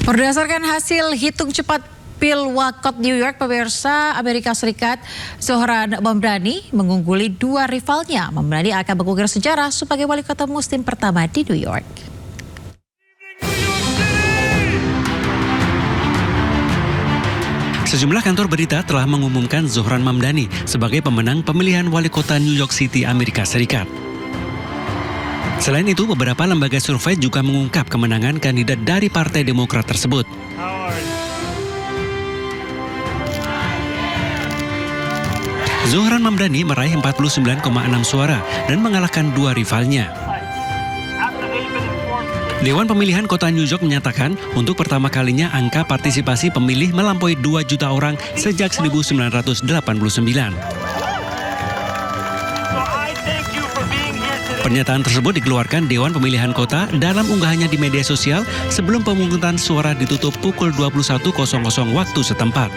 Berdasarkan hasil hitung cepat Pilwakot New York, pemirsa, Amerika Serikat, Zohran Mamdani mengungguli dua rivalnya. Mamdani akan mengukir sejarah sebagai wali kota muslim pertama di New York. Sejumlah kantor berita telah mengumumkan Zohran Mamdani sebagai pemenang pemilihan wali kota New York City, Amerika Serikat. Selain itu, beberapa lembaga survei juga mengungkap kemenangan kandidat dari Partai Demokrat tersebut. Zohran Mamdani meraih 49,6 suara dan mengalahkan dua rivalnya. Dewan Pemilihan Kota New York menyatakan untuk pertama kalinya angka partisipasi pemilih melampaui 2 juta orang sejak 1989. Pernyataan tersebut dikeluarkan Dewan Pemilihan Kota dalam unggahannya di media sosial sebelum pemungutan suara ditutup pukul 21.00 waktu setempat.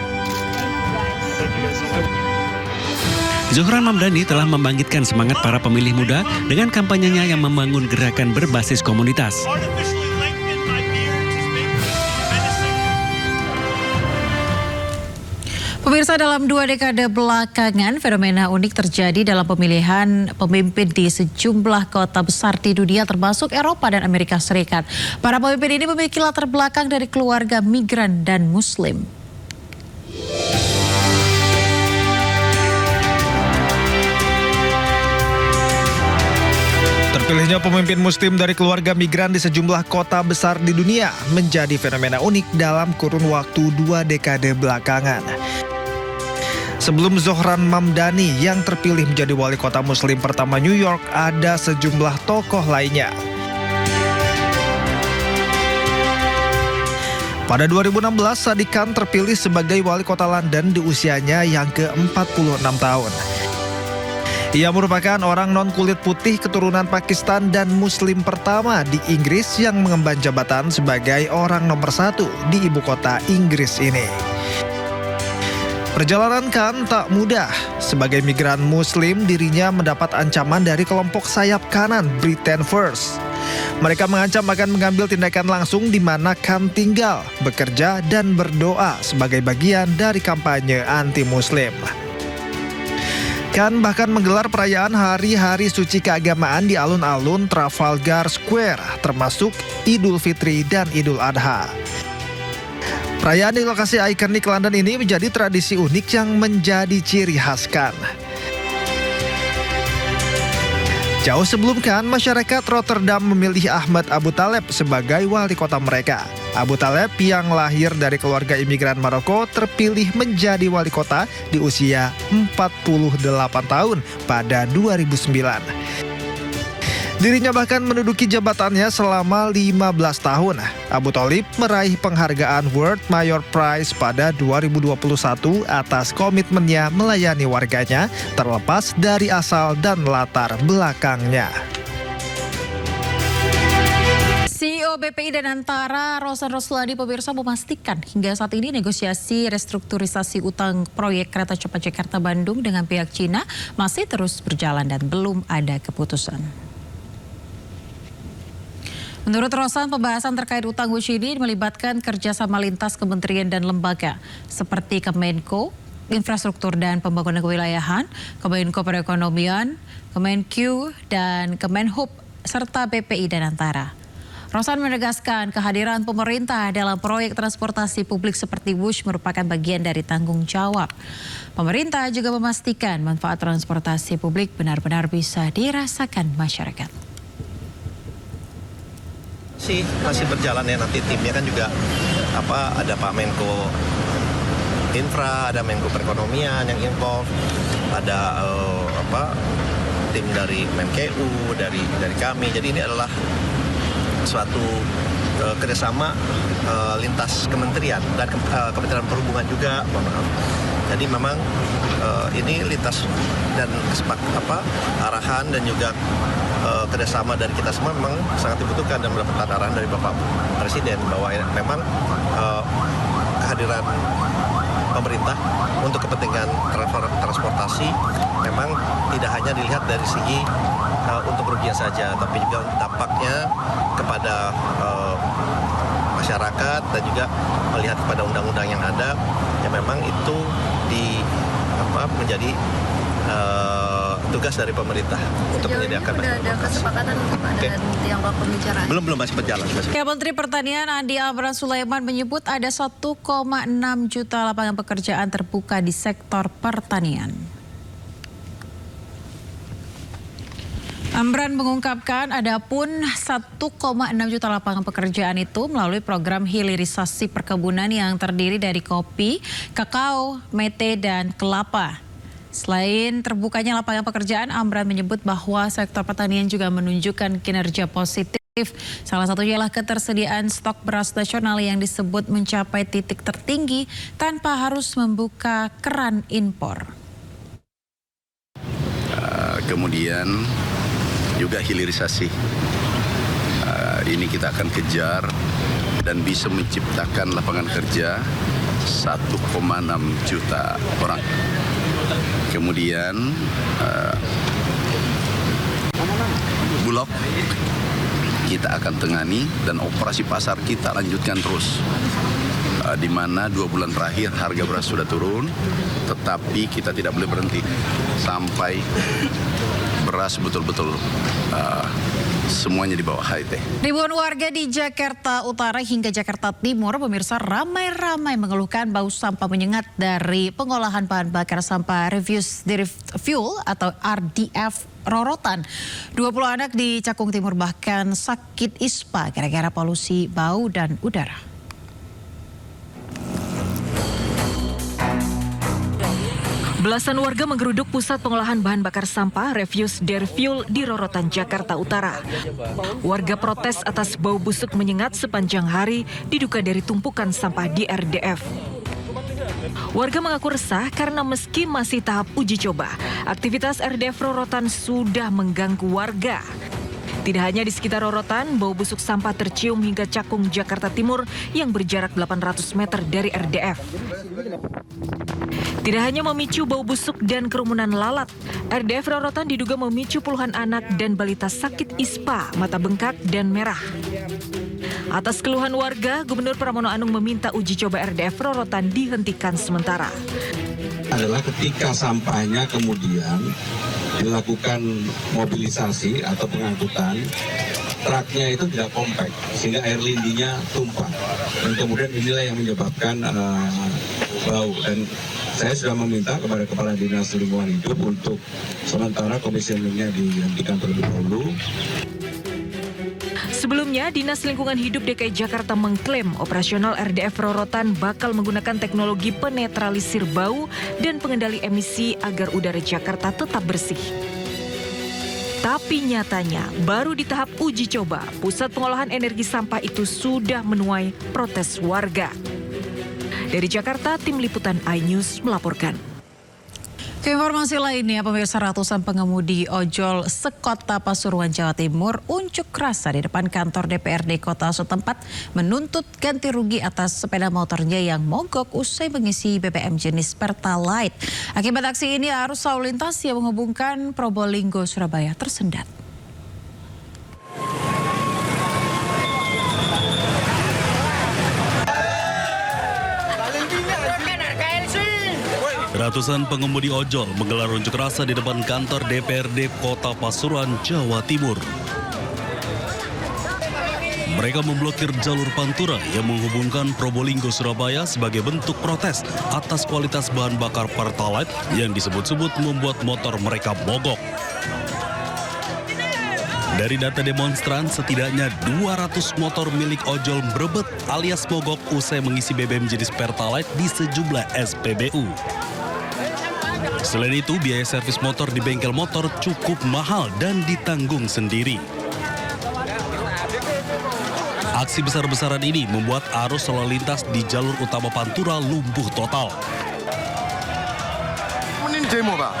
Zohran Mamdani telah membangkitkan semangat para pemilih muda dengan kampanyenya yang membangun gerakan berbasis komunitas. Pemirsa, dalam 2 dekade belakangan, fenomena unik terjadi dalam pemilihan pemimpin di sejumlah kota besar di dunia termasuk Eropa dan Amerika Serikat. Para pemimpin ini memiliki latar belakang dari keluarga migran dan Muslim. Terpilihnya pemimpin muslim dari keluarga migran di sejumlah kota besar di dunia menjadi fenomena unik dalam kurun waktu 2 dekade belakangan. Sebelum Zohran Mamdani yang terpilih menjadi wali kota muslim pertama New York, ada sejumlah tokoh lainnya. Pada 2016, Sadiq Khan terpilih sebagai wali kota London di usianya yang ke-46 tahun. Ia merupakan orang non-kulit putih keturunan Pakistan dan Muslim pertama di Inggris yang mengemban jabatan sebagai orang nomor 1 di ibu kota Inggris ini. Perjalanan Khan tak mudah. Sebagai migran Muslim, dirinya mendapat ancaman dari kelompok sayap kanan Britain First. Mereka mengancam akan mengambil tindakan langsung di mana Khan tinggal, bekerja, dan berdoa sebagai bagian dari kampanye anti-Muslim. Khan bahkan menggelar perayaan hari-hari suci keagamaan di alun-alun Trafalgar Square, termasuk Idul Fitri dan Idul Adha. Perayaan di lokasi ikonik London ini menjadi tradisi unik yang menjadi ciri khas Khan. Jauh sebelum Khan, masyarakat Rotterdam memilih Ahmad Abu Taleb sebagai wali kota mereka. Abu Taleb yang lahir dari keluarga imigran Maroko terpilih menjadi wali kota di usia 48 tahun pada 2009. Dirinya bahkan menduduki jabatannya selama 15 tahun. Abu Talib meraih penghargaan World Mayor Prize pada 2021 atas komitmennya melayani warganya terlepas dari asal dan latar belakangnya. CEO BPI dan Antara, Rosan Roslani, pemirsa, memastikan hingga saat ini negosiasi restrukturisasi utang proyek kereta cepat Jakarta-Bandung dengan pihak Cina masih terus berjalan dan belum ada keputusan. Menurut Rosan, pembahasan terkait utang WUSH ini melibatkan kerjasama lintas kementerian dan lembaga seperti Kemenko, Infrastruktur dan Pembangunan Kewilayahan, Kemenko Perekonomian, Kemenq, dan Kemenhub, serta BPI dan Antara. Rosan menegaskan kehadiran pemerintah dalam proyek transportasi publik seperti WUSH merupakan bagian dari tanggung jawab. Pemerintah juga memastikan manfaat transportasi publik benar-benar bisa dirasakan masyarakat. Masih berjalan ya, nanti timnya kan juga ada Pak Menko Infra, ada Menko Perekonomian yang involved, ada tim dari Menku, dari kami. Jadi ini adalah suatu kerjasama lintas kementerian dan Kementerian Perhubungan juga, Jadi memang ini lintas dan arahan dan juga kerjasama dari kita semua memang sangat dibutuhkan dan mendapat arahan dari Bapak Presiden bahwa memang kehadiran pemerintah untuk kepentingan transportasi memang tidak hanya dilihat dari segi untuk kerugian saja, tapi juga dampaknya kepada masyarakat dan juga melihat kepada undang-undang yang ada, ya memang itu menjadi tugas dari pemerintah untuk menyediakan. Sudah ada kesepakatan untuk ada Tiongkok pembicaraan? Belum masih berjalan. Ya, Menteri Pertanian Andi Amran Sulaiman menyebut ada 1,6 juta lapangan pekerjaan terbuka di sektor pertanian. Amran mengungkapkan adapun 1,6 juta lapangan pekerjaan itu melalui program hilirisasi perkebunan yang terdiri dari kopi, kakao, mete, dan kelapa. Selain terbukanya lapangan pekerjaan, Amran menyebut bahwa sektor pertanian juga menunjukkan kinerja positif. Salah satunya adalah ketersediaan stok beras nasional yang disebut mencapai titik tertinggi tanpa harus membuka keran impor. Kemudian juga hilirisasi. Ini kita akan kejar dan bisa menciptakan lapangan kerja 1,6 juta orang. Kemudian Bulog kita akan tengani dan operasi pasar kita lanjutkan terus. Di mana 2 bulan terakhir harga beras sudah turun, tetapi kita tidak boleh berhenti sampai beras betul-betul semuanya di bawah HIT. Ribuan warga di Jakarta Utara hingga Jakarta Timur, pemirsa, ramai-ramai mengeluhkan bau sampah menyengat dari pengolahan bahan bakar sampah refuse derived fuel atau RDF Rorotan. 20 anak di Cakung Timur bahkan sakit ispa gara-gara polusi bau dan udara. Belasan warga menggeruduk pusat pengolahan bahan bakar sampah refuse derived fuel di Rorotan, Jakarta Utara. Warga protes atas bau busuk menyengat sepanjang hari diduga dari tumpukan sampah di RDF. Warga mengaku resah karena meski masih tahap uji coba, aktivitas RDF Rorotan sudah mengganggu warga. Tidak hanya di sekitar Rorotan, bau busuk sampah tercium hingga Cakung, Jakarta Timur yang berjarak 800 meter dari RDF. Tidak hanya memicu bau busuk dan kerumunan lalat, RDF Rorotan diduga memicu puluhan anak dan balita sakit ispa, mata bengkak, dan merah. Atas keluhan warga, Gubernur Pramono Anung meminta uji coba RDF Rorotan dihentikan sementara. Adalah ketika sampahnya kemudian dilakukan mobilisasi atau pengangkutan, truknya itu tidak kompak sehingga air lindinya tumpah dan kemudian inilah yang menyebabkan bau. Dan saya sudah meminta kepada Kepala Dinas Lingkungan Hidup untuk sementara komisionernya dihentikan terlebih dahulu. Sebelumnya, Dinas Lingkungan Hidup DKI Jakarta mengklaim operasional RDF Rorotan bakal menggunakan teknologi penetralisir bau dan pengendali emisi agar udara Jakarta tetap bersih. Tapi nyatanya, baru di tahap uji coba, pusat pengolahan energi sampah itu sudah menuai protes warga. Dari Jakarta, Tim Liputan iNews melaporkan. Ke informasi lainnya, pemirsa, ratusan pengemudi ojol sekota Pasuruan, Jawa Timur unjuk rasa di depan kantor DPRD kota setempat menuntut ganti rugi atas sepeda motornya yang mogok usai mengisi BBM jenis Pertalite. Akibat aksi ini, arus lalu lintas yang menghubungkan Probolinggo Surabaya tersendat. Ratusan pengemudi ojol menggelar unjuk rasa di depan kantor DPRD Kota Pasuruan, Jawa Timur. Mereka memblokir jalur Pantura yang menghubungkan Probolinggo Surabaya sebagai bentuk protes atas kualitas bahan bakar Pertalite yang disebut-sebut membuat motor mereka mogok. Dari data demonstran, setidaknya 200 motor milik ojol berebet alias mogok usai mengisi BBM jenis Pertalite di sejumlah SPBU. Selain itu, biaya servis motor di bengkel motor cukup mahal dan ditanggung sendiri. Aksi besar-besaran ini membuat arus lalu lintas di jalur utama Pantura lumpuh total. Menin demo, Pak.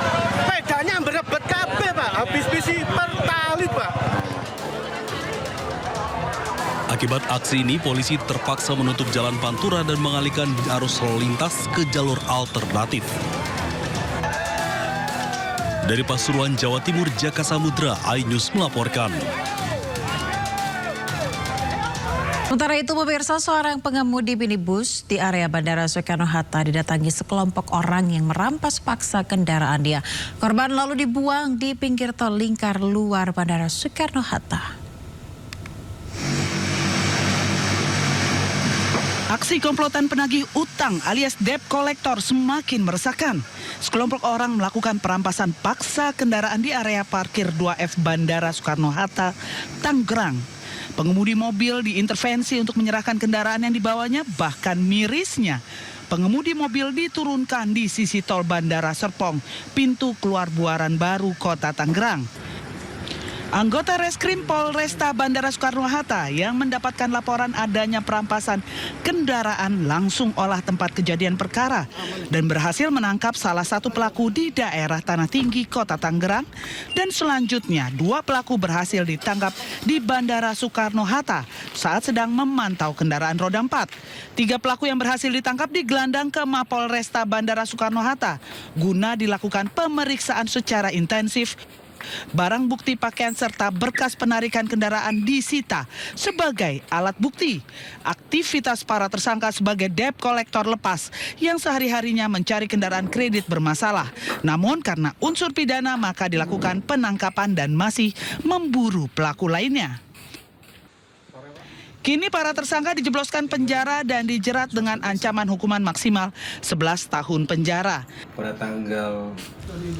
Pedanya berebet kabeh, Pak. Habis bisi Pertalite, Pak. Akibat aksi ini, polisi terpaksa menutup jalan Pantura dan mengalihkan arus lalu lintas ke jalur alternatif. Dari Pasuruan, Jawa Timur, Jaka Samudra, iNews melaporkan. Sementara itu, pemirsa, seorang pengemudi minibus di area Bandara Soekarno-Hatta didatangi sekelompok orang yang merampas paksa kendaraan dia. Korban lalu dibuang di pinggir tol lingkar luar Bandara Soekarno-Hatta. Aksi komplotan penagih utang alias debt collector semakin meresahkan. Sekelompok orang melakukan perampasan paksa kendaraan di area parkir 2F Bandara Soekarno-Hatta, Tangerang. Pengemudi mobil diintervensi untuk menyerahkan kendaraan yang dibawanya, bahkan mirisnya pengemudi mobil diturunkan di sisi tol Bandara Serpong, pintu keluar Buaran Baru, Kota Tangerang. Anggota Reskrim Polresta Bandara Soekarno-Hatta yang mendapatkan laporan adanya perampasan kendaraan langsung olah tempat kejadian perkara dan berhasil menangkap salah satu pelaku di daerah Tanah Tinggi, Kota Tangerang, dan selanjutnya 2 pelaku berhasil ditangkap di Bandara Soekarno-Hatta saat sedang memantau kendaraan roda 4. 3 pelaku yang berhasil ditangkap digelandang ke Mapolresta Bandara Soekarno-Hatta guna dilakukan pemeriksaan secara intensif. Barang bukti pakaian serta berkas penarikan kendaraan disita sebagai alat bukti. Aktivitas para tersangka sebagai debt collector lepas yang sehari-harinya mencari kendaraan kredit bermasalah. Namun karena unsur pidana maka dilakukan penangkapan dan masih memburu pelaku lainnya. Kini para tersangka dijebloskan penjara dan dijerat dengan ancaman hukuman maksimal 11 tahun penjara. Pada tanggal